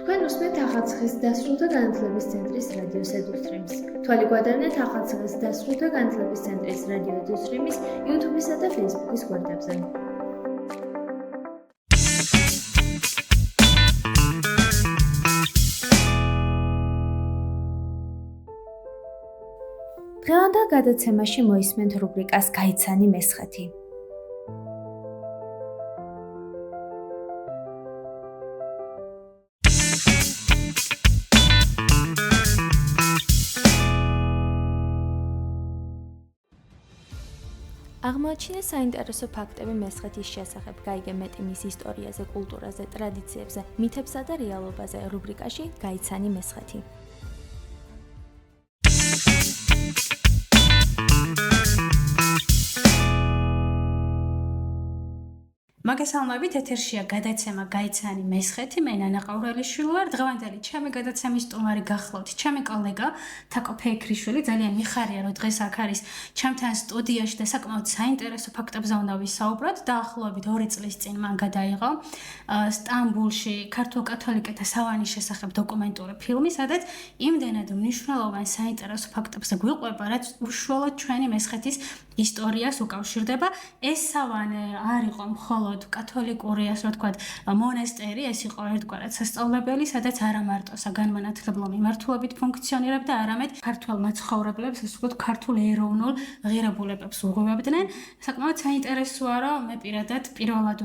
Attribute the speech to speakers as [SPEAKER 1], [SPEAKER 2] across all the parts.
[SPEAKER 1] თქვენ უსმენთ ახალციხის დასრულდა განათლების ცენტრის რადიო ედუსტრიმს. თვალი გვადარნეთ ახალციხის დასრულდა განათლების ცენტრის რადიო ედუსტრიმის YouTube-ისა და Facebook-ის გვერდებზე. დღევანდელ გადაცემაში მოისმენთ რუბრიკას გაიცანი მესხეთი. აღმოაჩინე საინტერესო ფაქტები მესხეთის შესახებ, გაიგე მეტი მის ისტორიაზე, კულტურაზე, ტრადიციებზე, მითებსა და რეალობაზე რუბრიკაში გაიცანი მესხეთი.
[SPEAKER 2] მოგესალმებით, ეთერშია გადაცემა გაიცანი მესხეთი, მე ნანა ყავრელიშვილი ვარ. დღევანდელი ჩემი გადაცემის სტუმარი გახლავთ ჩემი კოლეგა თაკო ფეიქრიშვილი. ძალიან მიხარია, რომ დღეს აქ არის ჩემთან სტუდიაში და საკმაოდ საინტერესო ფაქტებზე უნდა ვისაუბროთ. დაახლოებით 2 წლის წინ მან გადაიღო სტამბულში ქართულ კათოლიკეთა სავანის შესახებ დოკუმენტური ფილმი, სადაც იმდენად მნიშვნელოვან საინტერესო ფაქტებზე გვიყვება, რაც უშუალოდ ჩვენი მესხეთის ისტორიას უკავშირდება. ეს სავანე არ იყო მხოლოდ კათოლიკური, ასე ვთქვათ, მონასტერი, ეს იყო ერთგვარად სასწავლებელი, სადაც არა მარტო საგანმანათლებლო მიმართულებით ფუნქციონირებდა, არამედ ქართველ მაცხოვრებლებს, ასე ვთქვათ, ქართულ ეროვნულ ღირებულებებს უღუვებდნენ. საკმაოდ საინტერესოა, რომ მე პირველად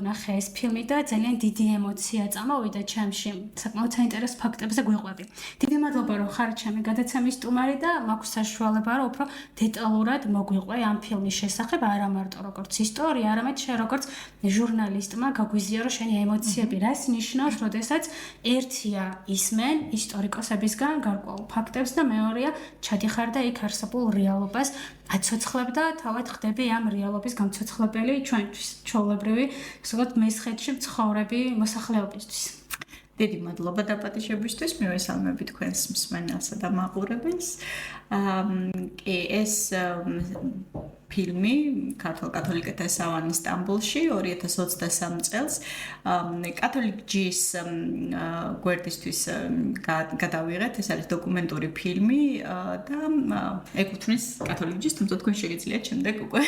[SPEAKER 2] ვნახე ეს ფილმი და ძალიან დიდი ემოცია წამოვიდა ჩემში. საკმაოდ საინტერესო ფაქტებზე გვიყვები. დიდი მადლობა, რომ ხარ ჩემი გადაცემის სტუმარი და მაქვს საშუალება, რომ უფრო დეტალურად მოგვიყვე ამ ფილმის შესახებ, არა მარტო როგორც ისტორია, არამედ შენ როგორც ჟურნალისტმა გაგვიზიარო შენი ემოციები, რას ნიშნავს, როდესაც ერთია ისმენ ისტორიკოსებისგან გარკვეულ ფაქტებს და მეორეა ჩადიხარ და იქ არსებულ რეალობას აცოცხლებ და თავად ხდები ამ რეალობის გამცოცხლებელი ჩვენთვის, ჩვეულებრივი, ასე ვთქვათ, მესხეთში მცხოვრები მოსახლეობისთვის.
[SPEAKER 3] დიდი მადლობა დაპატიჟებისთვის, მივესალმები თქვენს მსმენელსა და მაყურებელს. ეს ფილმი კათოლიკეთა სავანი სტამბულში 2023 წელს კათოლიკ ჯის გვერდისთვის გადავიღეთ. ეს არის დოკუმენტური ფილმი და ეკუთვნის კათოლიკ ჯის, თუმცა თქვენ შეგიძლიათ შემდეგ უკვე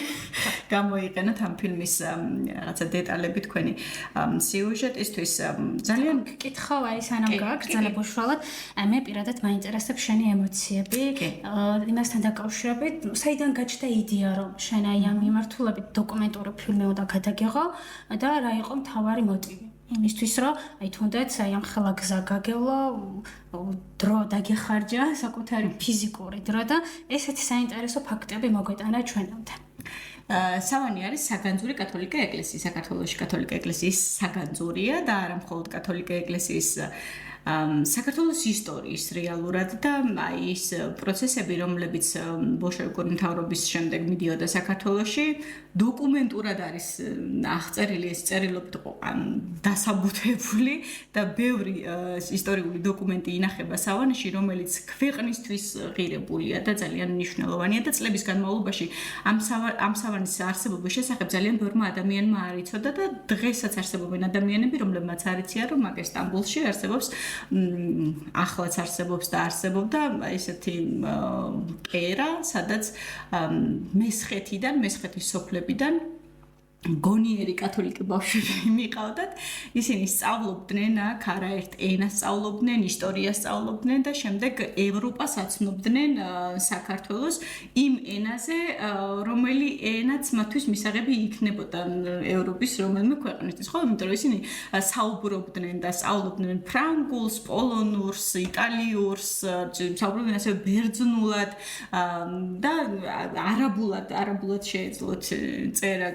[SPEAKER 3] გამოიყენოთ ამ ფილმის რაღაცა დეტალები თქვენი სიუჟეტისთვის. ძალიან
[SPEAKER 2] კითხავ აი სანამ გააგრძელებ უშუალოდ, მე პირადად მაინტერესებს შენი ემოციები იმასთან დაკავშირებით, საიდან გაჩნდა იდეა, რომ შენ აი ამ მიმართულებით დოკუმენტური ფილმი უნდა გადაგიღო და რა იყო მთავარი მოტივი? იმისთვის, რომ აი თუნდაც აი ამ ხელა გზა გაგევლო, დრო დაგეხარჯა, საკუთარი ფიზიკური დრო და ესეთი საინტერესო ფაქტები მოგვეტანა ჩვენამდე.
[SPEAKER 3] სავანი არის საგანძური კათოლიკე ეკლესია, საქართველოში კათოლიკე ეკლესიის საგანძურია და არა მხოლოდ კათოლიკე ეკლესიის საქართველოს ისტორიის რეალურად და აი ის პროცესები, რომლებიც ბოლშევიკური მთავრობის შემდეგ მიდიოდა საქართველოში, დოკუმენტურად არის აღწერილი, ეს წერილობით დასაბუთებული და ბევრი ისტორიული დოკუმენტი ინახება სავანეში, რომელიც ქვეყნისთვის ღირებულია და ძალიან მნიშვნელოვანია და წლების განმავლობაში ამ სავანის არსებობის შესახებ ძალიან ბევრმა ადამიანმა არ იცოდა და დღესაც არსებობენ ადამიანები, რომლებმაც არ იციან, რომ აქ სტამბულში არსებობს ახლაც არსებობს და არსებობდა ესეთი ერა, სადაც მესხეთის სოფლებიდან გონიერი კათოლიკე ბავშვები მიყავდათ. ისინი სწავლობდნენ აქ არაერთ ენას სწავლობდნენ, ისტორიას სწავლობდნენ და შემდეგ ევროპას აცნობდნენ საქართველოს იმ ენაზე, რომელი ენაც მათთვის მისაღები იქნებოდა ევროპის რომელიმე ქვეყნისთვის. ხო, იმიტომ რომ ისინი საუბრობდნენ და სწავლობდნენ ფრანგულს, პოლონურს, იტალიურს, საუბრობდნენ ასევე ბერძნულად და არაბულად შეეძლოთ წერა.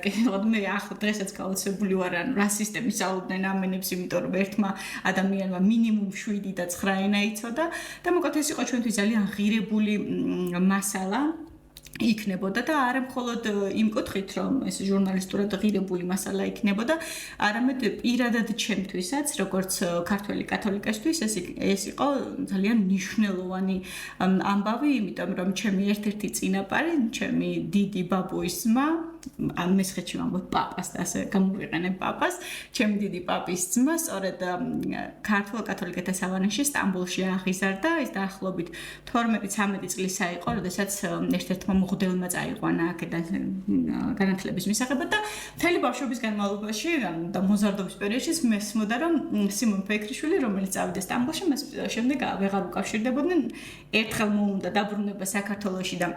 [SPEAKER 3] მე ახლა დღესაც გაოცებული ვარ, ანუ რა სისტემის სწავლობდნენ ამ ენებს, იმიტომ რომ ერთმა ადამიანმა მინიმუმ 7 და 9 ენა იცოდა და მოკლედ ეს იყო ჩვენთვის ძალიან ღირებული მასალა იქნებოდა და არა მხოლოდ იმ კუთხით, რომ ეს ჟურნალისტურად ღირებული მასალა იქნებოდა, არამედ პირადად ჩემთვისაც, როგორც ქართველი კათოლიკესთვის, ეს იყო ძალიან მნიშვნელოვანი ამბავი, იმიტომ რომ ჩემი ერთ-ერთი წინაპარი, ჩემი დიდი ბაბუის ძმა ან მესხეთში ვამბობ პაპას და ასე გამოვიყენებ პაპას, ჩემი დიდი პაპის ძმა, სწორედ ქართულ კათოლიკეთა სავანეში სტამბოლში აღიზარდა, ის დაახლოებით 12-13 წლისა იყო, როდესაც ერთ-ერთმა მღვდელმა წაიყვანა აქედან განათლების მისაღებად და მთელი ბავშვობის განმავლობაში და მოზარდობის პერიოდში მესმოდა, რომ სიმონ ფეიქრიშვილი, რომელიც წავიდა სტამბოლში, მას შემდეგ ვეღარ უკავშირდებოდნენ, ერთხელ მოუნდა დაბრუნება საქართველოში და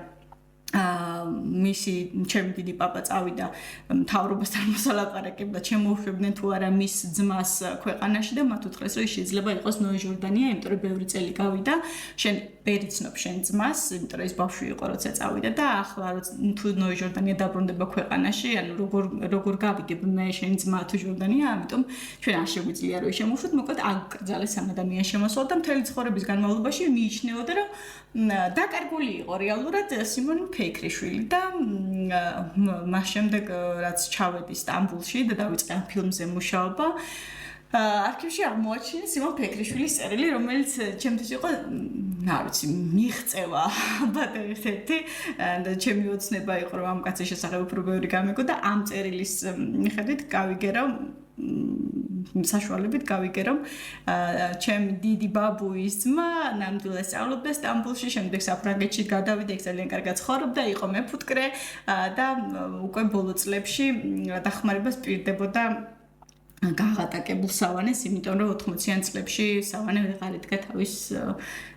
[SPEAKER 3] მისი ჩემი დიდი პაპა წავიდა მთავრობასთან მოსალაპარაკებლად, შემოუშვებდნენ თუ არა მის ძმას ქვეყანაში და მათ უთხრეს, რომ შეიძლება იყოს ნოე ჟორდანია, იმიტომ რომ ბევრი წელი გავიდა, შენ ბერიცნობ შენ ძმას, იმიტომ რომ ის ბავშვი იყო, როცა წავიდა და ახლა თუ ნოე ჟორდანია დაბრუნდება ქვეყანაში, ანუ როგორ გავიგებ მე შენ ძმა თუ ჟორდანია, ამიტომ ჩვენ არ შეგვიძლია რომ შემოუშვათ, მოკლედ აკრძალეს ამ ადამიანს შემოსვლა და მთელი ცხოვრების განმავლობაში მიიჩნეოდა, რომ დაკარგული იყო რეალურად სიმონ ფეიქრიშვილი და მას შემდეგ რაც ჩავედი სტამბოლში და დავიწყე ამ ფილმზე მუშაობა არქივში აღმოაჩინე სიმონ ფეიქრიშვილის წერილი, რომელიც ჩემთვის იყო, არ ვიცი, მიღწევა ალბათ ერთ-ერთი და ჩემი ოცნება იყო, რომ ამ კაცის შესახებ უფრო ბევრი გამეგო და ამ წერილის მიხედვით გავიგე, რომ საშუალებით გავიგე, რომ ჩემი დიდი ბაბუის ძმა ნამდვილად სწავლობდა სტამბოლში, შემდეგ საფრანგეთში გადავიდა, იქ ძალიან კარგად ცხოვრობდა, იყო მეფუტკრე და უკვე ბოლო წლებში დახმარებას პირდებოდა გაღატაკებულ სავანეს, იმიტომ რომ 80-იან წლებში სავანე ვეღარ იდგა თავის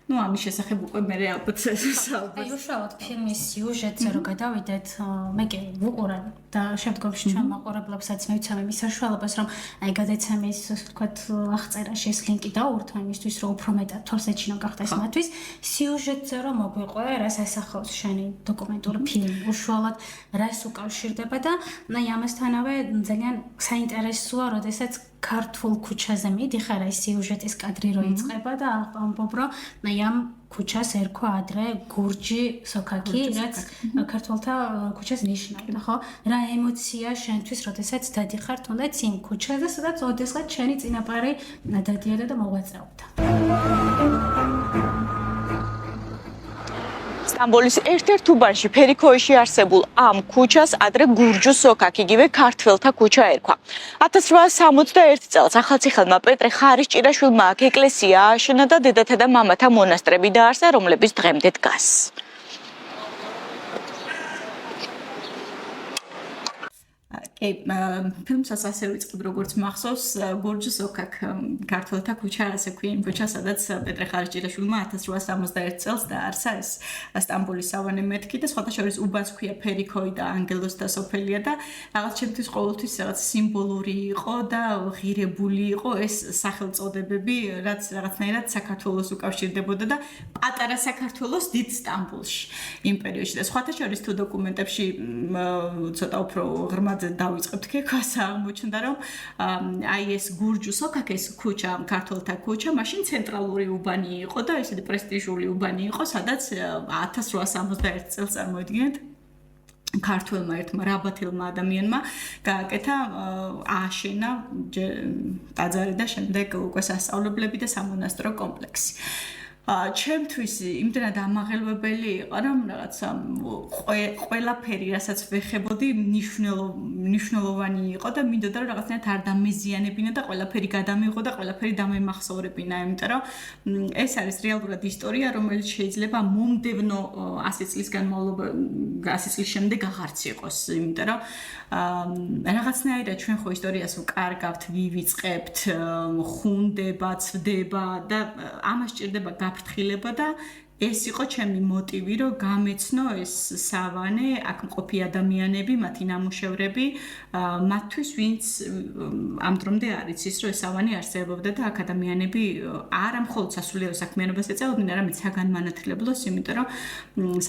[SPEAKER 3] ამის შესახებ უკვე მე ალბათ საუბარს.
[SPEAKER 2] უშუალოდ ფილმის სიუჟეტზე რო გადავიდეთ, მე კი ვუყურე და შემდგომში ჩვენ მაყურებლებსაც მივცემ იმის საშუალებას, რომ აი გადაცემის, ასე ვთქვათ, აღწერაში ეს ლინკი დაურთო იმისთვის, რომ უფრო მეტად თორს ეჩინო გახდეს მათთვის. სიუჟეტზე რომ მოგვიყვე, რას ასახავს შენი დოკუმენტური ფილმი, უშუალოდ რას უკავშირდება და აი ამასთანავე ძალიან საინტერესოა, როდესაც ქართულ ქუჩაზე მიდიხარ, აი სიუჟეტის კადრი რო იწყება და ამბობ, რომ აი ამ ქუჩას ერქვა ადრე გურჯი სოქაკი, რაც ქართველთა ქუჩას ნიშნავდა, ხო? რა ემოცია შენთვის, როდესაც დადიხარ თუნდაც იმ ქუჩაზე, სადაც ოდესღაც შენი წინაპარი დადიოდა და მოღვაწეობდა.
[SPEAKER 4] სტამბოლის ერთ-ერთ უბანში ფერიქოიში არსებულ ამ ქუჩას ადრე გურჯუ სოქაკი, იგივე ქართველთა ქუჩა ერქვა. 1861 წელს ახალციხელმა პეტრე ხარისჭირაშვილმა აქ ეკლესია ააშენა და დედათა და მამათა მონასტრები დაარსა, რომლებიც დღემდე დგას.
[SPEAKER 3] ფილმსაც ასე ვიწყებ, როგორც მახსოვს, გურჯუ სოქაკ ქართველთა ქუჩა, ასე ქვია იმ ქუჩას, სადაც პეტრე ხარისჭირაშვილმა 1861 წელს დაარსა ეს სტამბოლის სავანე მეთქი და სხვათა შორის უბანს ქვია ფერიქოი და ანგელოზთა სოფელია და რაღაც ჩემთვის ყოველთვის რაღაც სიმბოლური იყო და ღირებული იყო ეს სახელწოდებები, რაც რაღაცნაირად საქართველოს უკავშირდებოდა და პატარა საქართველოს დიდ სტამბოლში იმ პერიოდში და სხვათა შორის თუ დოკუმენტებში ცოტა უფრო ღრმად დავიწყებთ ქექვას აღმოჩნდა, რომ აი ეს გურჯუ სოქაკის ქუჩა, ქართველთა ქუჩა, მაშინ ცენტრალური უბანი იყო და ისეთი პრესტიჟული უბანი იყო, სადაც 1861 წელს წარმოიდგინეთ ქართველმა ერთმა რაბათელმა ადამიანმა გააკეთა ააშენა ტაძარი და შემდეგ უკვე სასწავლებლები და სამონასტრო კომპლექსი. ჩემთვის იმდენად ამაღელვებელი იყო, რომ რაღაცა ყველაფერი, რასაც ვეხებოდი, მნიშვნელოვანი იყო და მინდოდა რომ რაღაცნაირად არ დამეზიანებინა და ყველაფერი გადამიღო და ყველაფერი დამემახსოვრებინა, იმიტომ რომ ეს არის რეალურად ისტორია, რომელიც შეიძლება მომდევნო 100 წლის განმავლობაში, 100 წლის შემდეგ აღარც იყოს, იმიტომ რომ რაღაცნაირად ჩვენ ხო ისტორიას ვკარგავთ, ვივიწყებთ, ხუნდება, ცვდება და ამას სჭირდება გაფრთხილება და ეს იყო ჩემი მოტივი, რომ გამეცნო ეს სავანე, აქ მყოფი ადამიანები, მათი ნამუშევრები, მათთვის, ვინც ამ დრომდე არ იცის, რომ ეს სავანე არსებობდა და აქ ადამიანები არა მხოლოდ სასულიერო საქმიანობას ეწეოდნენ, არამედ საგანმანათლებლოს, იმიტომ რომ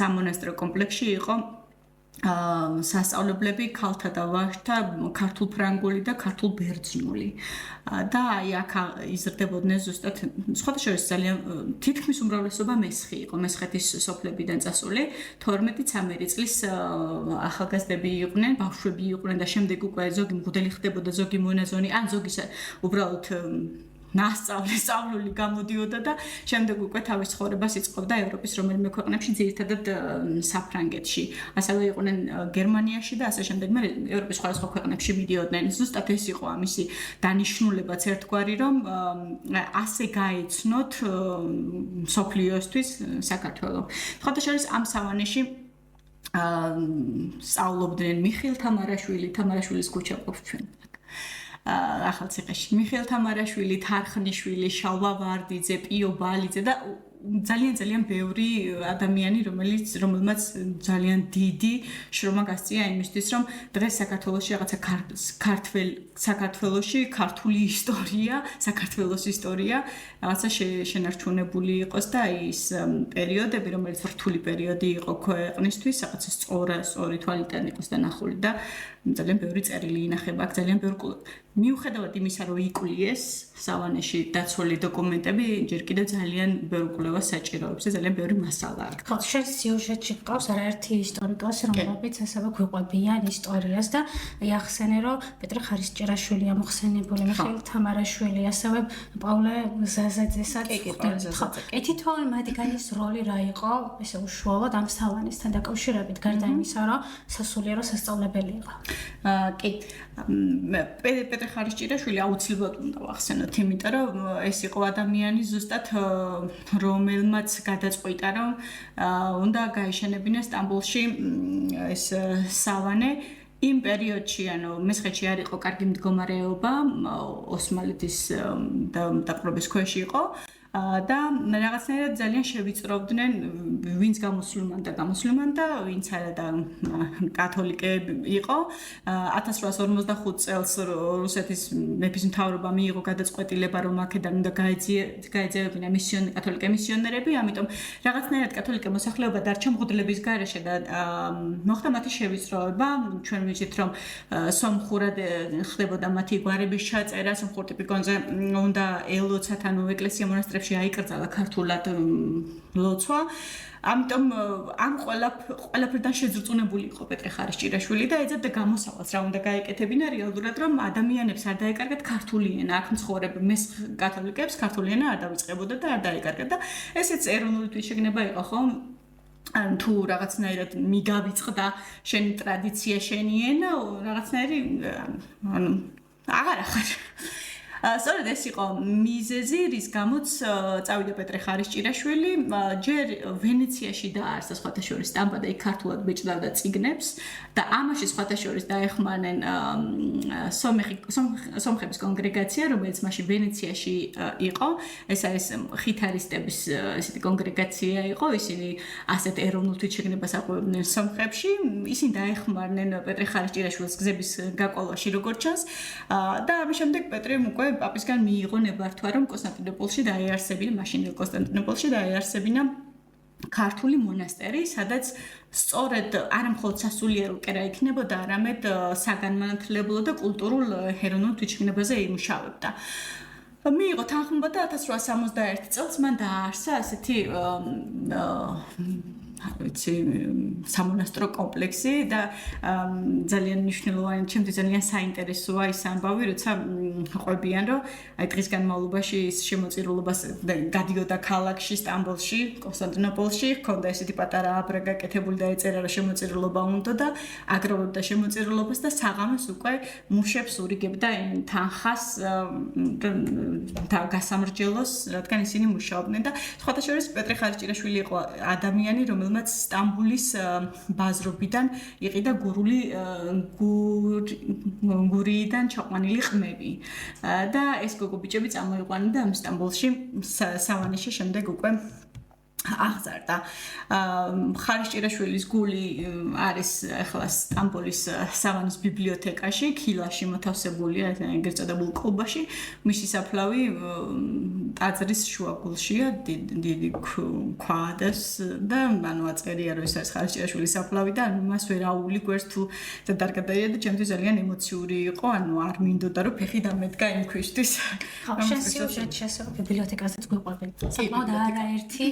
[SPEAKER 3] სამონასტრო კომპლექსში იყო სასწავლებლები ქალთა და ვაჟთა, ქართულ ფრანგული და ქართულ ბერძნული. და აი აქ იზრდებოდნენ ზუსტად სხვათა შორის ძალიან თითქმის უმრავლესობა მესხი იყო, მესხეთის სოფლებიდან წასული, 12-13 წლის ახალგაზრდები იყვნენ, ბავშვები იყვნენ და შემდეგ უკვე ზოგი მღვდელი ხდებოდა, ზოგი მონაზონი, ან ზოგი უბრალოდ სწავლული გამოდიოდა და შემდეგ უკვე თავის ცხოვრებას იწყობდა ევროპის რომელიმე ქვეყნებში, ძირითადად საფრანგეთში. ასევე იყვნენ გერმანიაში და ასე შემდეგ. მე ევროპის სხვადასხვა ქვეყნებში მიდიოდნენ. ზუსტად ეს იყო ამისი დანიშნულებაც ერთგვარი, რომ ასე გაეცნოთ მსოფლიოსთვის საქართველო. ხოთაშორის ამ სავანეში სწავლობდნენ მიხეილ თამარაშვილის ქუჩა ყოფს ჩვენ. ახალციხეში მიხეილ თამარაშვილი, თარხნიშვილი, შალვა ვარდიძე, პიო ბალიძე და ძალიან ბევრი ადამიანი, რომელმაც ძალიან დიდი შრომა გასწია იმისთვის, რომ დღეს საქართველოში რაღაცა საქართველოში ქართული ისტორია, საქართველოს ისტორია რაღაცა შენარჩუნებული იყოს და ის პერიოდები, რომელიც რთული პერიოდი იყო ქვეყნისთვის, რაღაცა სწორი თვალიდან იყოს დანახული და ძალიან ბევრი წერილი ინახება, ძალიან ბევრი მიუხედავად იმისა, რომ იკვლიეს სავანეში დაცული დოკუმენტები, ჯერ კიდევ ძალიან ბევრი კვლევა საჭიროებს და ძალიან ბევრი მასალა აქვს.
[SPEAKER 2] ხო, შენ სიუჟეტში გყავს არაერთი ისტორიკოსი, რომლებიც ასევე გვიყვებიან ისტორიას და ახსენე, რომ პეტრე ხარისჭირაშვილი ამოხსენებული, მიხეილ თამარაშვილი, ასევე პავლე ზაზაძესაც ხო, თითოეული მათგანის როლი რა იყო, ესე უშუალოდ ამ სავანესთან დაკავშირებით, გარდა იმისა, რომ სასულიერო სასწავლებელი იყო.
[SPEAKER 3] კი, პეტრე ხარისჭირაშვილი აუცილებლად უნდა ვახსენოთ, იმიტომ რომ ეს იყო ადამიანი ზუსტად რომელმაც გადაწყვიტა, რომ უნდა გაეშენებინა სტამბოლში ეს სავანე. იმ პერიოდში, ანუ მესხეთში არ იყო კარგი მდგომარეობა, ოსმალეთის დაპყრობის ქვეშ იყო. და რაღაცნაირად ძალიან შევიწროვდნენ ვინც გამოსვლიან და ვინც არა და კათოლიკეები იყო 1855 წელს რუსეთის მეფის მთავრობა მიიღო გადაწყვეტილება რომ აქედან უნდა გაეძევებინა კათოლიკე მისიონერები ამიტომ რაღაცნაირად კათოლიკე მოსახლეობა დარჩა მღვდლების გარეშე და მოხდა მათი შევიწროვება ჩვენ ვიცით რომ სომხურად ხდებოდა მათი გვარების ჩაწერა სომხურ ტიპიკონზე უნდა ელოცათ ანუ ეკლესია მონასტრებში აიკრძალა ქართულად ლოცვა ამიტომ ამ ყველაფერთან შეზრწუნებული იყო პეტრე ხარისჭირაშვილი და ეძებდა გამოსავალს რა უნდა გაეკეთებინა რეალურად რომ ადამიანებს არ დაეკარგათ ქართული ენა აქ მცხოვრებ კათოლიკეებს ქართული ენა არ დავიწყებოდა და არ დაეკარგათ და ესეც ეროვნული თვითშეგნება იყო ხო თუ რაღაცნაირად მიგავიწყდა შენი ტრადიცია შენი ენა რაღაცნაირი ანუ აღარ ახარ სწორედ ეს იყო მიზეზი, რის გამოც წავიდა პეტრე ხარისჭირაშვილი, ჯერ ვენეციაში დააარსა სხვათა შორის სტამბა და იქ ქართულად ბეჭდავდა წიგნებს და ამაში სხვათა შორის დაეხმარნენ სომხების კონგრეგაცია, რომელიც მაშინ ვენეციაში იყო. ეს არის ხითარისტების ესეთი კონგრეგაცია იყო, ისინი ასეთ ეროვნულ თვითშეგნებას აყვებდნენ სომხებში. ისინი დაეხმარნენ პეტრე ხარისჭირაშვილის გზების გაყოლაში, როგორც ჩანს და ამის შემდეგ პეტრემ უკვე პაპისგან მიიღო ნებართვა რომ კონსტანტინოპოლში დაეარსებინა მაშინდელ კონსტანტინოპოლში დაეარსებინა ქართული მონასტერი სადაც სწორედ არა მხოლოდ სასულიერო კერა იქნებოდა არამედ საგანმანათლებლო და კულტურულ ეროვნულ თვითშეგნებაზე იმუშავებდა მიიღო თანხმობა და 1861 წელს მან დააარსა ასეთი ვიცი სამონასტრო კომპლექსი და ძალიან მნიშვნელოვანი ჩემთვის ძალიან საინტერესოა ის ამბავი როცა ყვებიან რომ აი დღის განმავლობაში ის შემოწირულობას გადიოდა ქალაქში სტამბოლში კონსტანტინოპოლში ჰქონდა ესეთი პატარა აბრა გაკეთებული და ეწერა რომ შემოწირულობა უნდა და აგროვებდა შემოწირულობას და საღამოს უკვე მუშებს ურიგებდა თანხას და გასამრჯელოს რადგან ისინი მუშაობდნენ და სხვათა შორის პეტრე ხარისჭირაშვილი იყო ადამიანი რომელმაც სტამბოლის ბაზრობიდან იყიდა გურიიდან ჩაყვანილი ყმები და ეს გოგობიჭები წამოიყვანდა ამ სტამბოლში სავანეში შემდეგ უკვე აღზარდა ხარისჭირაშვილის გული არის ახლა სტამბოლის სავანის ბიბლიოთეკაში ქილაში მოთავსებულია ეგრეთ წოდებულ კოლბაში მისი საფლავი ტაძრის შუაგულშია დიდი ქვადას და ანუ აწერია რომ ეს არის ხარისჭირაშვილის საფლავი და მას ვერ აული გვერდს თუ დარგად დაიeda ჩემთვის ძალიან ემოციური იყო ანუ არ მინდოდა რომ ფეხი დამედგა იმ ქვისთვის
[SPEAKER 2] ხო შენ სიუჟეტში ასე ბიბლიოთეკაზეც გვიყვები საკმაოდ არაერთი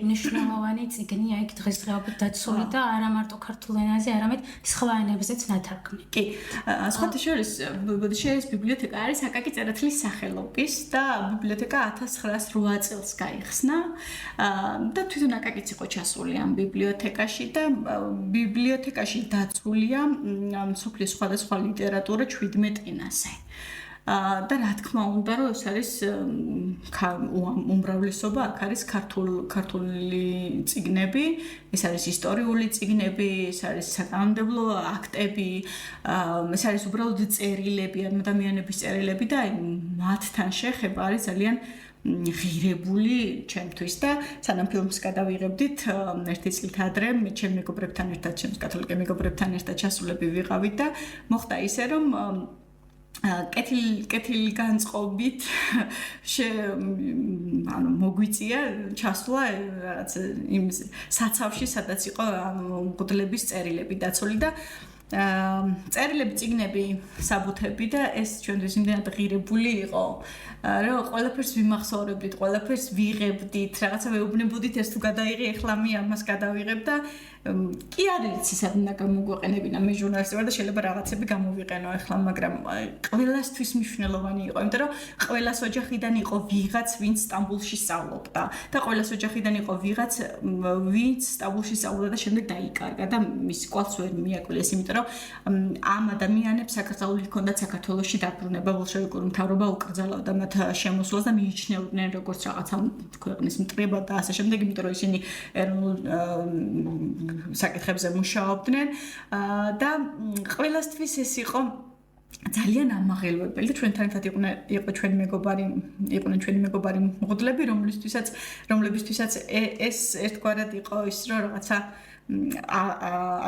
[SPEAKER 2] მნიშვნელოვანი წიგნია იქ დღესდღეობით დაცული და არა მარტო ქართულ ენაზე, არამედ სხვა ენებზეც ნათარგმნი.
[SPEAKER 3] კი, სხვათა შორის ბუდიშერის ბიბლიოთეკა არის აკაკი წერეთლის სახელობის და ბიბლიოთეკა 1908 წელს გაიხსნა და თვითონ აკაკიც იყო ჩასული ამ ბიბლიოთეკაში და ბიბლიოთეკაში დაცულია მსოფლიოს სხვადასხვა ლიტერატურა 17 ენაზე. და რა თქმა უნდა, რომ ეს არის უმრავლესობა, აქ არის ქართული წიგნები, ეს არის ისტორიული წიგნები, ეს არის საკანონმდებლო აქტები, ეს არის უბრალოდ წერილები, ადამიანების წერილები და მათთან შეხება არის ძალიან ღირებული ჩემთვის და სანამ ფილმს გადავიღებდით ერთი წლით ადრე მე ჩემ მეგობრებთან ერთად, ჩემს კათოლიკე მეგობრებთან ერთად ჩასულები ვიყავით და მოხდა ისე რომ კეთილი განწყობით მოგვიწია ჩასვლა რაღაც იმ საცავში, სადაც იყო მღვდლების წერილები დაცული და წერილები, წიგნები, საბუთები და ეს ჩვენთვის იმდენად ღირებული იყო, რომ ყველაფერს ვიმახსოვრებდით, ყველაფერს ვიღებდით, რაღაცა ვეუბნებოდით, ეს თუ გადაიღე, ეხლა მე ამას გადავიღებ და კი არის ისე უნდა გამოგვეყენებინა მე ჟურნალისტი ვარ და შეიძლება რაღაცები გამოვიყენო ახლა, მაგრამ ყველასთვის მნიშვნელოვანი იყო, იმიტომ რომ ყველას ოჯახიდან იყო ვიღაც, ვინც სტამბოლში სწავლობდა და ყველას ოჯახიდან იყო ვიღაც, ვინც სტამბოლში სწავლობდა და შემდეგ დაიკარგა და მის კვალს ვერ მიაკვლეს, იმიტომ რომ ამ ადამიანებს საქართველოს ჰქონდათ საქართველოში დაბრუნება, ბოლშევიკური მთავრობა უკრძალავდა მათ შემოსვლას და მიიჩნეოდნენ როგორც რაღაცა ქვეყნის მტრებად და ასე შემდეგ, იმიტომ რომ ისინი ეროვნულ საკითხებზე მუშაობდნენ და ყველასთვის ეს იყო ძალიან ამაღელვებელი და ჩვენთან ერთად იყო ჩვენი მეგობარი მღვდლები, რომლებისთვისაც ეს ერთგვარად იყო ის რომ რაღაცა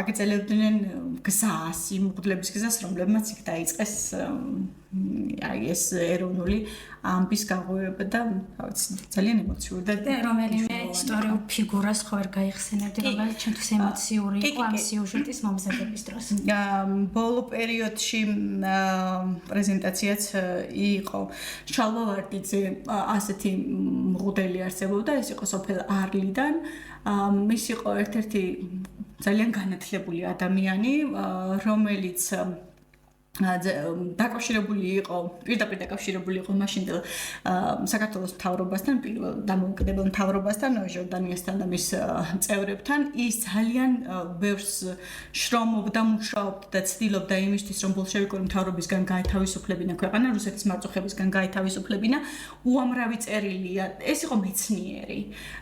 [SPEAKER 3] აგეწელებდნენ გზას, იმ მღვდლების გზას, რომლებმაც იქ დაიწყეს ეს ეროვნული ამბის გაღვივება და ძალიან ემოციური და
[SPEAKER 2] რომელიმე ისტორიულ ფიგურას ხო ვერ გაიხსენებდი, რომელიც ჩვენთვის ემოციური იყო ამ სიუჟეტის მომზადების დროს.
[SPEAKER 3] ბოლო პერიოდში პრეზენტაციაც იყო შალვა ვარდიძე, ასეთი მღვდელი არსებობდა, ეს იყო სოფელ არლიდან. ის იყო ერთ-ერთი ძალიან განათლებული ადამიანი, რომელიც დაკავშირებული იყო, პირდაპირ დაკავშირებული იყო მაშინდელ საქართველოს მთავრობასთან, პირველ დამოუკიდებელ მთავრობასთან, ჟორდანიასთან და მის წევრებთან. ის ძალიან ბევრს შრომობდა, მუშაობდა და ცდილობდა იმისთვის, რომ ბოლშევიკური მთავრობისგან გაეთავისუფლებინა ქვეყანა, რუსეთის მარწუხებისგან გაეთავისუფლებინა. უამრავი წერილია, ეს იყო მეცნიერი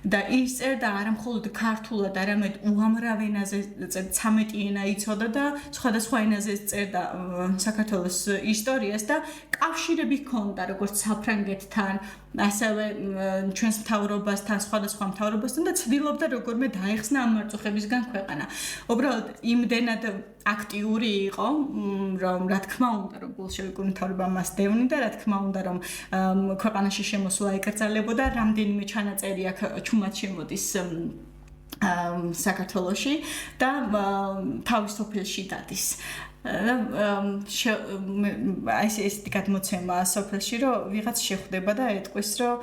[SPEAKER 3] და ის წერდა არა მხოლოდ ქართულად, არამედ უამრავ ენაზე, 13 ენა იცოდა და სხვადასხვა ენაზე წერდა საქართველოს ისტორიას და კავშირები ჰქონდა როგორც საფრანგეთთან, ასევე ჩვენს მთავრობასთან, სხვადასხვა მთავრობასთან და ცდილობდა როგორმე დაეხსნა ამ მარწუხებისგან ქვეყანა. უბრალოდ იმდენად აქტიური იყო, რომ რა თქმა უნდა, რომ ბოლშევიკური მთავრობა მას დევნიდა, რა თქმა უნდა, რომ ქვეყანაში შემოსვლა ეკრძალებოდა, რამდენიმე ჩანაწერი აქ ჩუმად შემოდის საქართველოში და თავის სოფელში დადის. ესეთი გადმოცემა სოფელში, რომ ვიღაც შეხვდება და ეტყვის, რომ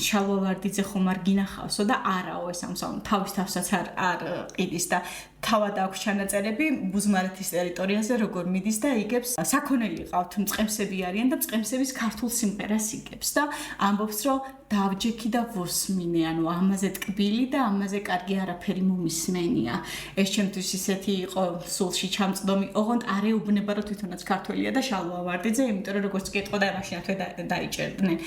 [SPEAKER 3] შალვა ვარდიძე ხომ არ გინახავსო და არაო ეს ამსავნ თავის თავსაც არ ყიდის და თავად აქვს ჩანაწერები ბუზმარეთის ტერიტორიაზე როგორ მიდის და იგებს საქონელი ყავთ, მწყემსები არიან და მწყემსების ქართულ სიმღერას იგებს და ამბობს, რომ დავჯექი და ვოსმინე, ანუ ამაზე ტკბილი და ამაზე კარგი არაფერი მომისმენია. ეს ჩემთვის ისეთი იყო სულში ჩამწდომი, ოღონდ არ ეუბნება, რომ თვითონაც ქართველია და შალვა ვარდიძე, იმიტომ რომ როგორც კითხვა და მაშინათვე დაიჭერდნენ.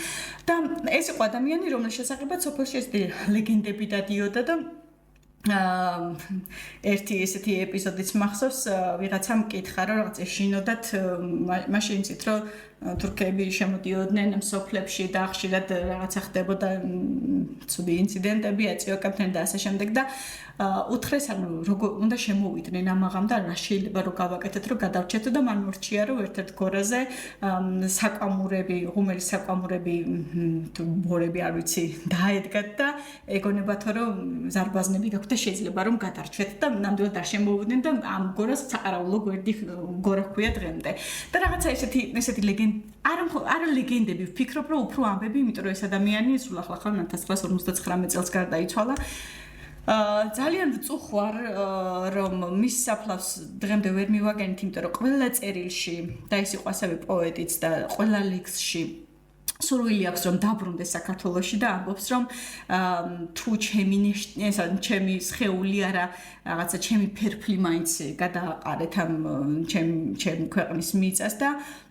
[SPEAKER 3] და ეს იყო ადამიანი, რომლის შესახებაც სოფელში ეს ლეგენდები დადიოდა და ერთი ესეთი ეპიზოდიც მახსოვს, ვიღაცამ მკითხა, რომ რაღაც ეშინოდათ მაშინ იცით, რომ თურქები შემოდიოდნენ სოფლებში და ხშირად რაღაცა ხდებოდა ცუდი ინციდენტები, აწიოკებდნენ და ასე შემდეგ და უთხრეს, ანუ როგორ უნდა შემოვიდნენ ამაღამ და რა შეიძლება რომ გავაკეთეთ, რომ გადავრჩეთო და მან ურჩია, რომ ერთ-ერთ გორაზე საკვამურები, ღუმელის საკვამურები თუ ბორები არ ვიცი, დაედგათ და ეგონებათო, რომ ზარბაზნები გაქვთ და შეიძლება რომ გადარჩეთ და ნამდვილად არ შემოვიდნენ და ამ გორას საყარაულო გვერდი გორა ჰქვია დღემდე. და რაღაცა ესეთი ლეგენდები არა ლეგენდები, ვფიქრობ, რომ უფრო ამბები, იმიტომ რომ ეს ადამიანი სულ ახლა 1959 წელს გარდაიცვალა. ძალიან ვწუხვარ, რომ მის საფლავს დღემდე ვერ მივაგენით, იმიტომ რომ ყველა წერილში და ის იყო ასევე პოეტიც და ყველა ლექსში სურვილი აქვს რომ დაბრუნდეს საქართველოში და ამბობს რომ თუ ჩემი სხეული არა რაღაცა ჩემი ფერფლი მაინც გადააყარეთ ამ ჩემ ქვეყნის მიწას და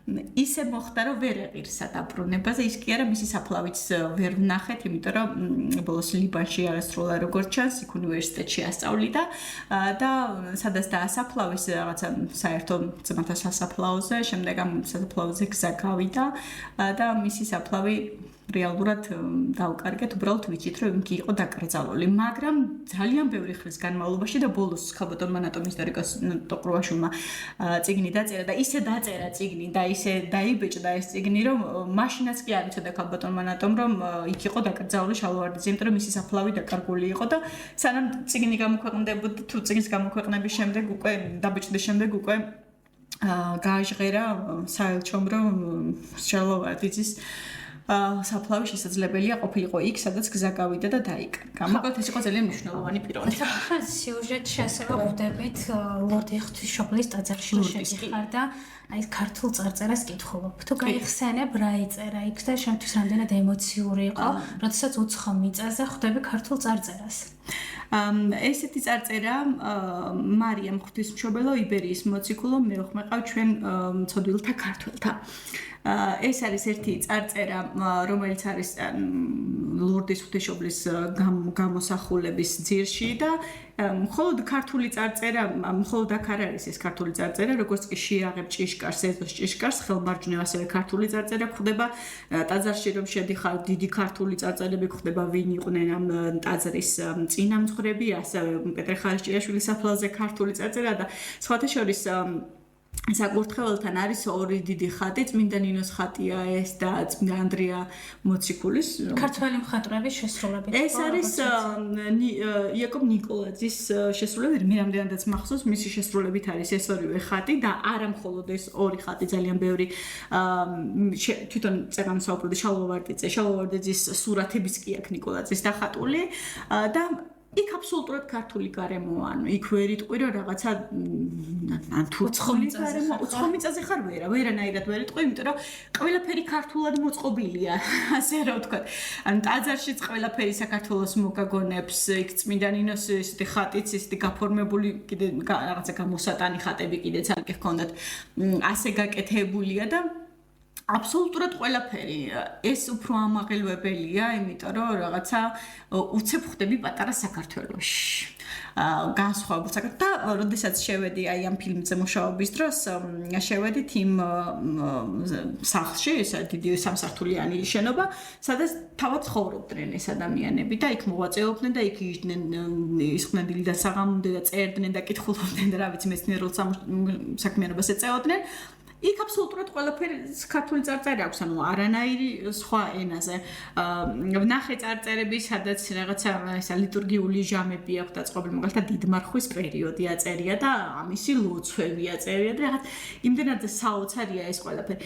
[SPEAKER 3] ისე მოხდა რომ ვერ ეღირსა დაბრუნებაზე ის კი არა მისი საფლავიც ვერ ვნახეთ იმიტომ რომ ბოლოს ლიბანში აღესრულა როგორც ჩანს იქ უნივერსიტეტში ასწავლიდა და სადაც დაასაფლავეს რაღაცა საერთო ძმათა სასაფლაოზე შემდეგ ამ სასაფლაოზე გზა გავიდა და მისი საფლავი რეალურად დაუკარგეთ უბრალოდ ვიცით რომ იგი იყო დაკრძალული მაგრამ ძალიან ბევრი ხნის განმავლობაში და ბოლოს ხალბატონმა ნატომ ისტორიკოს ტოყრუაშვილმა წიგნი დაწერა და ისე დაწერა წიგნი და ისე დაიბეჭდა ეს წიგნი რომ მაშინაც კი არ იცოდა ხალბატონმა ნატომ რომ იქ იყო დაკრძალული შალვარდიძე იმიტომ რომ მისი საფლავი დაკარგული იყო და სანამ წიგნი გამოქვეყნდებოდა თუ წიგნის გამოქვეყნების შემდეგ უკვე დაბეჭდის შემდეგ უკვე გააჟღერა საელჩომ რომ შალვარდიძის საფლავი შესაძლებელია ყოფილიყო იქ, სადაც გზა გავიდა და დაიკარგა. მოკლედ ეს იყო ძალიან მნიშვნელოვანი პიროვნება.
[SPEAKER 2] ახლა სიუჟეტში ასევე ხვდებით ლორდი ღვთისმშობლის ტაძარში შეგიხარ და აი ქართულ წარწერას კითხულობ. თუ გაიხსენებ რა ეწერა იქ და შემთხვევით რამდენად ემოციური იყო, როდესაც უცხო მიწაზე ხვდები ქართულ წარწერას.
[SPEAKER 3] ესეთი წარწერა მარიამ ღვთისმშობელო იბერიის მოციქულო მე ვხმეყავ ჩვენ მცოდვილთა ქართველთა. ეს არის ერთი წარწერა, რომელიც არის ლორდის ღვთისმშობლის გამოსახულების ძირში და მხოლოდ ქართული წარწერა, მხოლოდ აქ არ არის ეს ქართული წარწერა, როგორც კი შეაღებ ჭიშკარს, ეზოს ჭიშკარს, ხელმარჯვნივ ასევე ქართული წარწერა გვხვდება. ტაძარში რომ შედიხარ, დიდი ქართული წარწერები გვხვდება, ვინ იყვნენ ამ ტაძრის წინამძღვრები, ასევე პეტრე ხარისჭიაშვილის საფლავზე ქართული წარწერა და სხვათა შორის საკურთხეველთან არის ორი დიდი ხატი, წმინდა ნინოს ხატია ეს და წმინდა ანდრია მოციქულის.
[SPEAKER 2] ქართველი მხატვრების შესრულებით.
[SPEAKER 3] ეს არის იაკობ ნიკოლაძის შესრულებით, მე რამდენადაც მახსოვს, მისი შესრულებით არის ეს ორივე ხატი და არა მხოლოდ ეს ორი ხატი, ძალიან ბევრი თვითონ წეგან საუბრობდი შალვარდიძის სურათებიც კი აქვს ნიკოლაძის დახატული და იქ აბსოლუტურად ქართული გარემოა, ანუ იქ ვერ იტყვი რომ რაღაცა უცხო მიწაზე ხარ ვერანაირად ვერ იტყვი, იმიტომ რომ ყველაფერი ქართულად მოწყობილია, ასე რა ვთქვა. ანუ ტაძარშიც ყველაფერი საქართველოს მოგაგონებს, იქ წმინდა ნინოს ესეთი ხატიც, ესეთი გაფორმებული კიდე რაღაცა გამოსატანი ხატები კიდეც ალკე ჰქონდათ, ასე გაკეთებულია და აბსოლუტურად ყველაფერი ეს უფრო ამაღელვებელია, იმიტომ რომ რაღაცა უცებ ხვდები პატარა საქართველოში. განსხვავებულ საქართველოს და როდესაც შევედი აი ამ ფილმზე მუშაობის დროს შევედით იმ სახლში, ეს დიდი სამსართულიანი შენობა, სადაც თავად ცხოვრობდნენ ეს ადამიანები და იქ მოღვაწეობდნენ და იქ იჯდნენ, ისხდნენ დილიდან საღამომდე და წერდნენ და კითხულობდნენ და რა ვიცი მეცნიერულ საქმიანობას ეწეოდნენ. იქ აბსოლუტურად ყველაფერი ქართული წარწერა აქვს, ანუ არანაირი სხვა ენაზე. ვნახე წარწერები, სადაც რაღაცა ესა ლიტურგიული ჟამები აქვს დაწყობილი, მაგალითად დიდმარხვის პერიოდი აწერია და ამისი ლოცვები აწერია და რაღაც იმდენად საოცარია ეს ყველაფერი.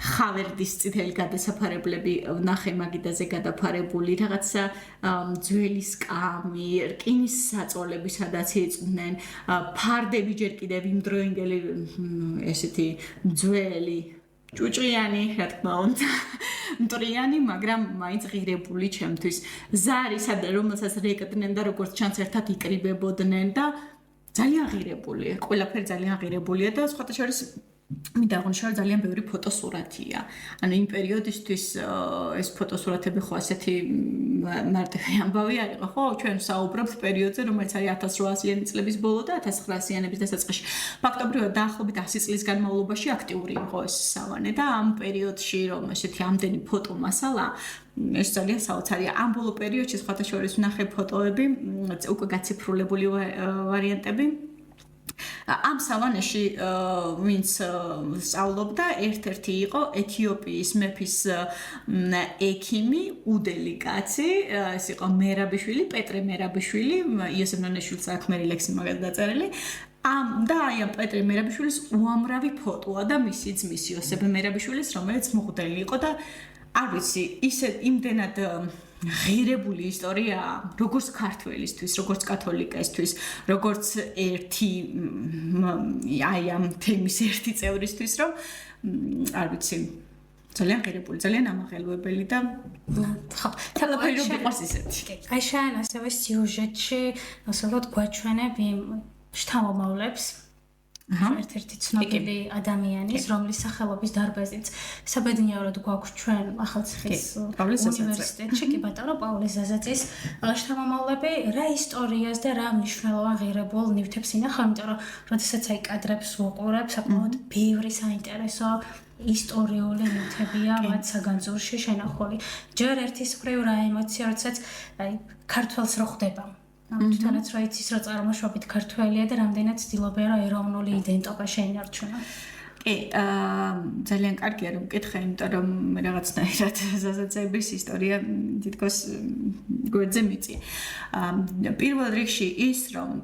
[SPEAKER 3] ხავერდის წითელი გადასაფარებლები ვნახე მაგიდაზე გადაფარებული, რაღაცა ძველი სკამი, რკინის საწოლები, სადაც იწვდნენ, ფარდები ჯერ კიდევ იმდროინდელი ესეთი ძველი ჭუჭრიანი, რა თქმა უნდა, მტრიანი, მაგრამ მაინც ღირებული ჩემთვის. ზარი, რომელსაც რეკდნენ და როგორც ჩანს ერთად იკრიბებოდნენ და ძალიან ღირებული, ყველაფერი ძალიან ღირებულია და სხვათა შორის მინდა აღნიშნო, რომ ძალიან ბევრი ფოტოსურათია. ანუ იმ პერიოდისთვის ეს ფოტოსურათები ხო ასეთი მარტივი ამბავი არ იყო, ხო? ჩვენ საუბრობთ პერიოდზე, რომელიც არის 1800-იანი წლების ბოლო და 1900-იანების დასაწყისში. ფაქტობრივად დაახლოებით 100 წლის განმავლობაში აქტიური იყო ეს სავანე და ამ პერიოდში რომ ესეთი ამდენი ფოტომასალა ეს ძალიან საოცარია. ამ ბოლო პერიოდში სხვათა შორის ვნახე ფოტოები, უკვე გაციფრულებული ვარიანტები. ამ სავანეში ვინც სწავლობდა, ერთ-ერთი იყო ეთიოპიის მეფის ექიმი, უდელი კაცი, ეს იყო მერაბიშვილი, პეტრე მერაბიშვილი, იოსებ ნონეშვილის საქმერი ლექსი მაგალითად დაწერილი. და აი ამ პეტრე მერაბიშვილის უამრავი ფოტოა და მისი ძმის იოსებ მერაბიშვილის, რომელიც მღვდელი იყო და არ ვიცი, ისე იმდენად ღირებული ისტორია, როგორც ქართველისთვის, როგორც კათოლიკესთვის, როგორც ერთი აი ამ თემის ერთი წევრისთვის, რომ არ ვიცი, ძალიან ღირებული, ძალიან ამაღელვებელი და
[SPEAKER 2] ხო,
[SPEAKER 3] თელაფერი რომ იყოს ისეთი.
[SPEAKER 2] აი შენ ასევე სიუჟეტში, ასე ვთქვათ, გვაჩვენებ იმ შთამომავლებს. ერთ-ერთი ცნობილი ადამიანის, რომლის სახელობის დარბაზიც საბედნიეროდ გვაქვს ჩვენ ახალციხის უნივერსიტეტში, კი ბატონო, პავლე ზაზაძის შთამომავლები, რა ისტორიას და რა მნიშვნელოვან ღირებულ ნივთებს ინახავ, იმიტომ რომ როდესაც აი კადრებს ვუყურებ, საკმაოდ ბევრი საინტერესო ისტორიული ნივთებია მათ საგანძურში შენახული. ჯერ ერთის მხრივ რა ემოცია, როდესაც აი ქართველს რო ხვდება. თვითონაც რა იცის, რომ წარმოშობით ქართველია და რამდენად ცდილობენ, რომ ეროვნული იდენტობა შეინარჩუნა.
[SPEAKER 3] კი, ძალიან კარგია რომ მკითხე, იმიტომ რომ რაღაცნაირად ზაზაძეების ისტორია თითქოს გვერდზე მიწია. პირველ რიგში ის, რომ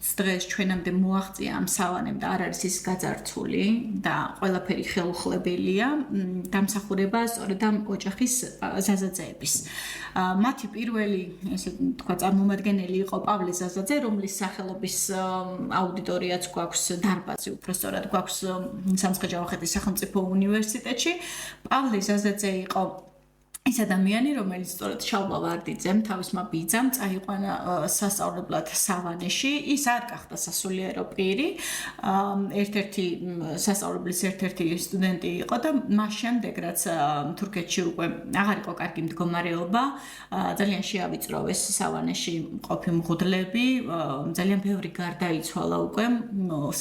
[SPEAKER 3] დღეს ჩვენამდე მოაღწია ამ სავანემ და არ არის ის გაძარცული და ყველაფერი ხელუხლებელია, დამსახურება სწორედ ამ ოჯახის ზაზაძეების. მათი პირველი, ესე თქვა, წარმომადგენელი იყო პავლე ზაზაძე, რომლის სახელობის აუდიტორიაც გვაქვს, დარბაზი უბრალოდ გვაქვს სამცხე-ჯავახეთის სახელმწიფო უნივერსიტეტში. პავლე ზაზაძე იყო ის ადამიანი, რომელიც სწორედ შალვა ვარდიძემ, თავისმა ბიძამ წაიყვანა სასწავლებლად სავანეში. ის არ გახდა სასულიერო პირი, ერთ-ერთი სასწავლებლის ერთ-ერთი სტუდენტი იყო და მას შემდეგ, რაც თურქეთში უკვე აღარ იყო კარგი მდგომარეობა, ძალიან შეავიწროვეს სავანეში ყოფი მღვდლები, ძალიან ბევრი გარდაიცვალა უკვე.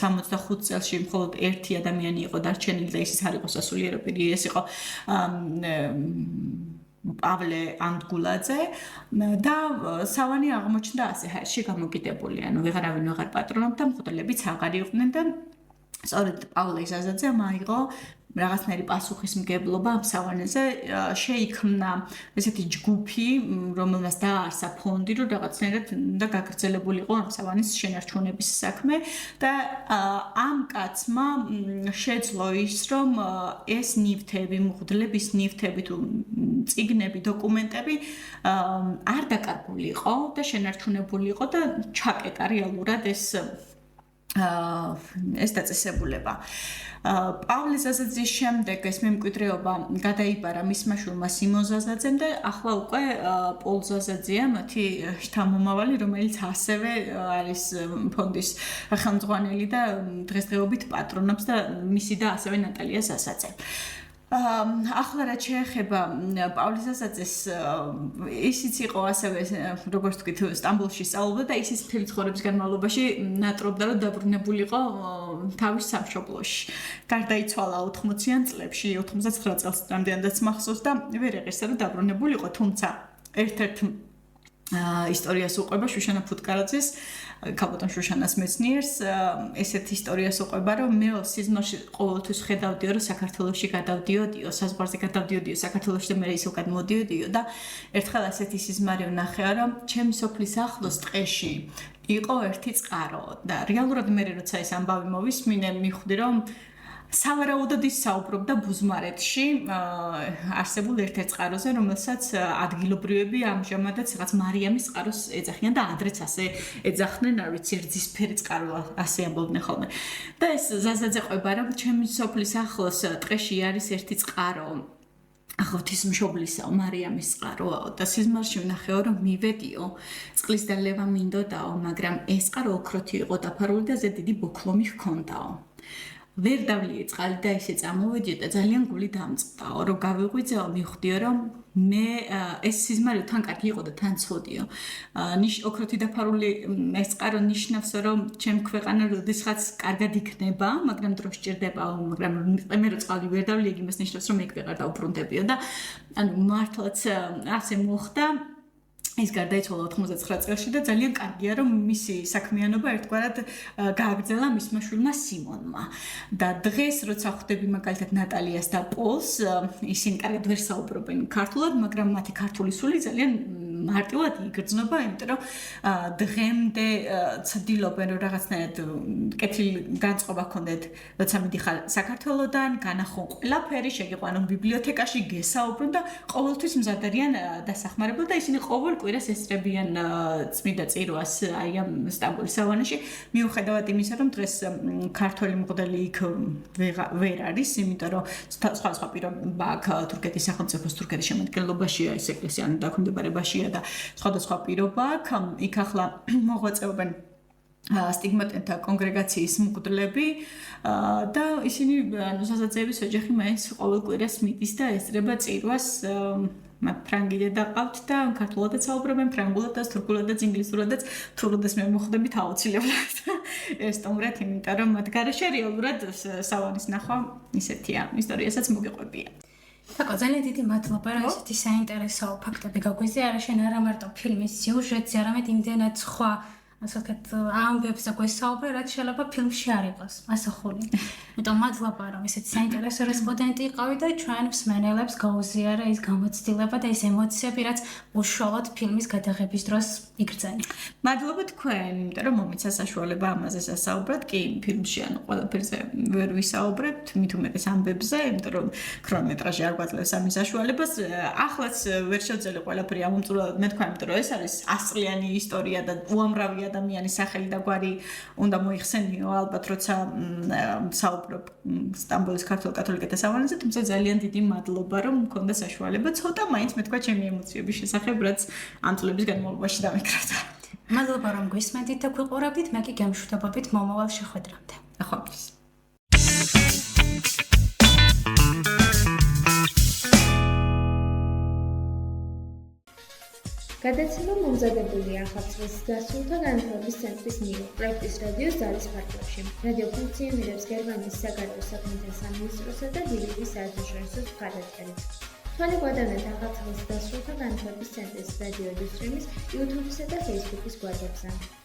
[SPEAKER 3] 65 წელში მხოლოდ ერთი ადამიანი იყო დარჩენილი და ის არ იყო სასულიერო პირი, ეს იყო პავლე ანდგულაძე და სავანი აღმოჩნდა ასე ჰაერში გამოკიდებული, ანუ ვეღარავინ ვეღარ პატრონობდა, მღვდლებიც აღარ იყვნენ და სწორედ პავლე ზაზაძემ აიღო რაღაცნაირი პასუხისმგებლობა ამ სავანეზე, შეიქმნა ესეთი ჯგუფი, რომელმაც დააარსა ფონდი, რომ რაღაცნაირად და გაგრძელებულიყო ამ სავანის შენარჩუნების საქმე და ამ კაცმა შეძლო ის, რომ ეს ნივთები, მღვდლების ნივთები თუ წიგნები, დოკუმენტები არ დაკარგულიყო და შენარჩუნებულიყო და ჩაკეტა რეალურად ეს დაწესებულება. პავლე ზაზაძის შემდეგ ეს მემკვიდრეობა გადაიბარა მისმა შვილმა სიმონ ზაზაძემ და ახლა უკვე პოლ ზაზაძეა მათი შთამომავალი, რომელიც ასევე არის ფონდის ხელმძღვანელი და დღესდღეობით პატრონობს და მისი და ასევე ნატალია ზაზაძე. ახლა რაც შეეხება პავლე ზაზაძეს, ისიც იყო ასევე, როგორც ვთქვით, სტამბოლში სწავლობდა და ისიც მთელი ცხოვრების განმავლობაში ნატრობდა, რომ დაბრუნებულიყო თავის სამშობლოში. გარდაიცვალა 80-იან წლებში, 99 წელს რამდენადაც მახსოვს და ვერ ეღირსა, რომ დაბრუნებულიყო, თუმცა ერთ-ერთ ისტორიას უყვება შუშანა ფუტკარაძის, ქალბატონ შუშანას მეცნიერს, ესეთ ისტორიას უყვება, რომ მე სიზმარში ყოველთვის ხედავდიო, რომ საქართველოში გადავდიოდიო, საზღვარზე გადავდიოდიო საქართველოში და მე ისევ გადმოდიოდიო და ერთხელ ასეთი სიზმარი ვნახე, რომ ჩემი სოფლის ახლოს ტყეში იყო ერთი წყარო და რეალურად მე როცა ეს ამბავი მოვისმინე, მივხვდი, რომ სავარაუდოდ ის საუბრობდა ბუზმარეთში არსებულ ერთ-ერთ წყაროზე, რომელსაც ადგილობრივები ამჟამადაც რაღაც მარიამის წყაროს ეძახიან და ადრეც ასე ეძახდნენ, არ ვიცი, რძისფერი წყარო ასე ამბობდნენ ხოლმე. და ეს ზაზაძე ყვება, რომ ჩემი სოფლის ახლოს ტყეში არის ერთი წყარო. ღვთისმშობლისა მარიამის წყაროა და სიზმარში ვნახეო, რომ მივედიო, წყლის დალევა მინდოდაო, მაგრამ ეს წყარო ოქროთი იყო დაფარული და ზედიდი ბოქლომი ჰქონდაო. ვერ დავლიე წყალი და ისე წამოვედიო და ძალიან გული დამწყდაო, რომ გავიღვიძეო, მივხვდიო, რომ მე ეს სიზმარი თან კარგი იყო და თან ცოდიო. ოქროთი დაფარული ეს წყარო ნიშნავს, რომ ჩემ ქვეყანა როდესღაც კარგად იქნება, მაგრამ დრო სჭირდებაო, მაგრამ მე რო წყალი ვერ დავლიე, იმას ნიშნავს, რომ მე ვეღარ დავბრუნდებიო და ანუ მართლაც ასე მოხდა. ის გარდაიცვალა 99 წელში და ძალიან კარგია, რომ მისი საქმიანობა ერთგვარად გააგრძელა მისმა შვილმა სიმონმა. და დღეს როცა ხვდები მაგალითად ნატალიას და პოლს, ისინი კარგად ვერ საუბრობენ ქართულად, მაგრამ მათი ქართული სული ძალიან მარტივად იგრძნობა, იმიტომ რომ დღემდე ცდილობენ რომ რაღაცნაირად კეთილი განწყობა ჰქონდეთ, როცა მიდიხარ საქართველოდან, განახო ყველაფერი, შეგიყვანო ბიბლიოთეკაში, გესაუბრონ და ყოველთვის მზად არიან დასახმარებლად და ისინი ყოველ კვირას ესწრებიან წმიდა წირვას აი ამ სტამბოლის სავანეში, მიუხედავად იმისა, რომ დღეს ქართველი მღვდელი იქ ვერ არის, იმიტომ რომ სხვა პირობა აქ თურქეთის სახელმწიფოს თურქეთის შემადგენლობაშია, ეს ეკლესია დაქვემდებარებაშია და სხვადასხვა პირობა აქ იქ ახლა მოღვაწეობენ სტიგმატენთა კონგრეგაციის მღვდლები და ისინი სასაცილოების ოჯახი მაინც ყოველ კვირას მიდის და ესწრება წირვას ფრანგიდე დაყავთ და ქართულადაც საუბრობენ, ფრანგულადაც, თურქულადაც, ინგლისურადაც, თურქულადაც მე მოხდებით აუცილებლად ესტუმრად, იმიტომ რომ მათ გარეშე რეალურად სავანის ნახვა ისეთია, ისტორიასაც მოგიყვებია.
[SPEAKER 2] თაკო ძალიან დიდი მადლობა რა ესეთი საინტერესო ფაქტები გაგვიზია არა შენ არა მარტო ფილმის სიუჟეტზე არამედ იმდენად სხვა ასე ვთქვათ ამბებს და გვესაუბრე რაც შეიძლება ფილმში არ იყოს ასახული. იმიტომ მადლობა რომ ესეთი საინტერესო რესპონდენტი იყავი და ჩვენ მსმენელებს გაუზიარა ის გამოცდილება და ის ემოციები რაც უშუალოდ ფილმის გადაღების დროს იგრძენი.
[SPEAKER 3] მადლობა თქვენ, იმიტომ რომ მომიცა საშუალება ამაზე სასაუბრად, კი ფილმში ანუ ყველაფერზე ვერ ვისაუბრებთ, მით უმეტეს ამბებზე, იმიტომ რომ ქრონომეტრაჟი არ გვაძლევს ამის საშუალებას. ახლაც ვერ შევძელი ყველაფერი ამომწურულად მე თქვა, იმიტომ რომ ეს არის 100 წლიანი ისტორია და უამრავი ადამიანის სახელი და გვარი უნდა მოიხსენიო ალბათ როცა საუბრობ სტამბოლის ქართულ კათოლიკეთა სავანეზე, თუმცა ძალიან დიდი მადლობა რომ მქონდა საშუალება ცოტა მაინც მე თქვა ჩემი ემოციების შესახებ რაც ამ წლების განმავლობაში დამეკრადა.
[SPEAKER 2] მადლობა რომ გვისმენთ და გვიყურებთ, მე კი გემშვიდობებით მომავალ შეხვედრამდე.
[SPEAKER 3] ახლა
[SPEAKER 1] გადაცემა მომზადებულია ახალწლის დასრულთა განათლების ცენტრის მიერ პროექტის რადიოს ზარის ფარგლებში. რადიო ფუნქციონირებს გერმანიის საგარეო საქმეთა სამინისტროსა და დილების საერთაშორისო მხარდაჭერით. თვალე გვადევნეთ ახალწლის დასრულთა განათლების ცენტრის რადიო უსტრიმის YouTube-სა და Facebook-ის გვერდებზე.